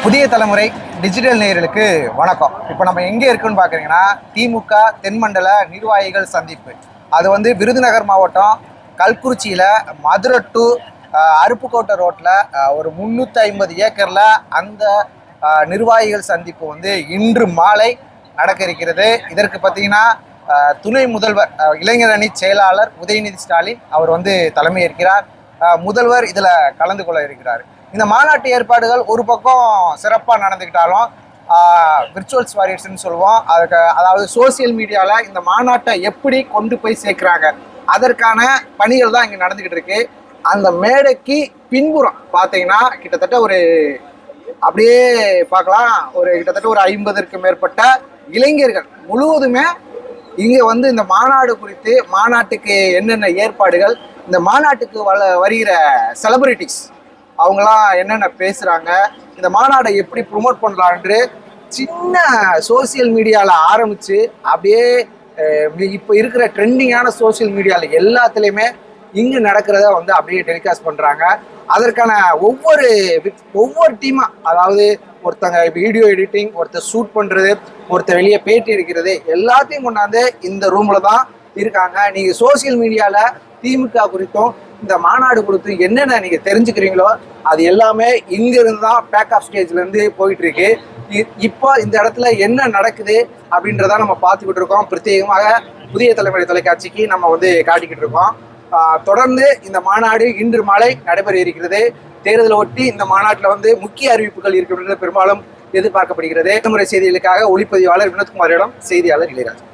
புதிய தலைமுறை டிஜிட்டல் நேயர்களுக்கு வணக்கம். இப்போ நம்ம எங்கே இருக்குன்னு பார்க்குறீங்கன்னா திமுக தென்மண்டல நிர்வாகிகள் சந்திப்பு. அது வந்து விருதுநகர் மாவட்டம் கல்குறிச்சியில் மதுரை டு அருப்புக்கோட்டை ரோட்டில் ஒரு 350 ஏக்கரில் அந்த நிர்வாகிகள் சந்திப்பு வந்து இன்று மாலை நடக்க இருக்கிறது. இதற்கு பார்த்தீங்கன்னா துணை முதல்வர் இளைஞர் அணி செயலாளர் உதயநிதி ஸ்டாலின் அவர் வந்து தலைமை ஏற்கிறார். முதல்வர் இதில் கலந்து கொள்ள இருக்கிறார். இந்த மாநாட்டு ஏற்பாடுகள் ஒரு பக்கம் சிறப்பாக நடந்துக்கிட்டாலும் விர்ச்சுவல்ஸ் வாரியர்ஸ்ன்னு சொல்லுவோம். அதாவது சோசியல் மீடியாவில் இந்த மாநாட்டை எப்படி கொண்டு போய் சேர்க்குறாங்க அதற்கான பணிகள் தான் இங்கே நடந்துக்கிட்டு இருக்கு. அந்த மேடைக்கு பின்புறம் பார்த்தீங்கன்னா கிட்டத்தட்ட ஒரு அப்படியே பார்க்கலாம், கிட்டத்தட்ட ஒரு 50க்கு மேற்பட்ட இளைஞர்கள் முழுவதுமே இங்கே வந்து இந்த மாநாடு குறித்து, மாநாட்டுக்கு என்னென்ன ஏற்பாடுகள், இந்த மாநாட்டுக்கு வருகிற செலிபிரிட்டிஸ் அவங்களாம் என்னென்ன பேசுகிறாங்க, இந்த மாநாடை எப்படி ப்ரொமோட் பண்ணலான்று சின்ன சோசியல் மீடியாவில் ஆரம்பித்து அப்படியே இப்போ இருக்கிற ட்ரெண்டிங்கான சோசியல் மீடியாவில் எல்லாத்துலேயுமே இங்கே நடக்கிறத வந்து அப்படியே டெலிகாஸ்ட் பண்ணுறாங்க. அதற்கான ஒவ்வொரு டீமாக, அதாவது ஒருத்தங்க வீடியோ எடிட்டிங், ஒருத்தர் ஷூட் பண்ணுறது, ஒருத்தர் வெளியே பேட்டி எடுக்கிறது, எல்லாத்தையும் கொண்டாந்து இந்த ரூமில் தான் இருக்காங்க. நீங்கள் சோசியல் மீடியாவில் திமுக குறித்தும் இந்த மாநாடு கொடுத்து என்னென்ன நீங்கள் தெரிஞ்சுக்கிறீங்களோ அது எல்லாமே இங்கிருந்து தான் பேக் ஆஃப் ஸ்டேஜ்லேருந்து போயிட்டு இருக்கு. இப்போ இந்த இடத்துல என்ன நடக்குது அப்படின்றத நம்ம பார்த்துக்கிட்டு இருக்கோம். பிரத்யேகமாக புதிய தலைமுறை தொலைக்காட்சிக்கு நம்ம வந்து காட்டிக்கிட்டு இருக்கோம். தொடர்ந்து இந்த மாநாடு இன்று மாலை நடைபெற இருக்கிறது. தேர்தலை ஒட்டி இந்த மாநாட்டில் வந்து முக்கிய அறிவிப்புகள் இருக்கின்றது பெரும்பாலும் எதிர்பார்க்கப்படுகிறது. தலைமுறை செய்திகளுக்காக ஒளிப்பதிவாளர் வினோத்குமாரிடம் செய்தியாளர் இளையராஜ்.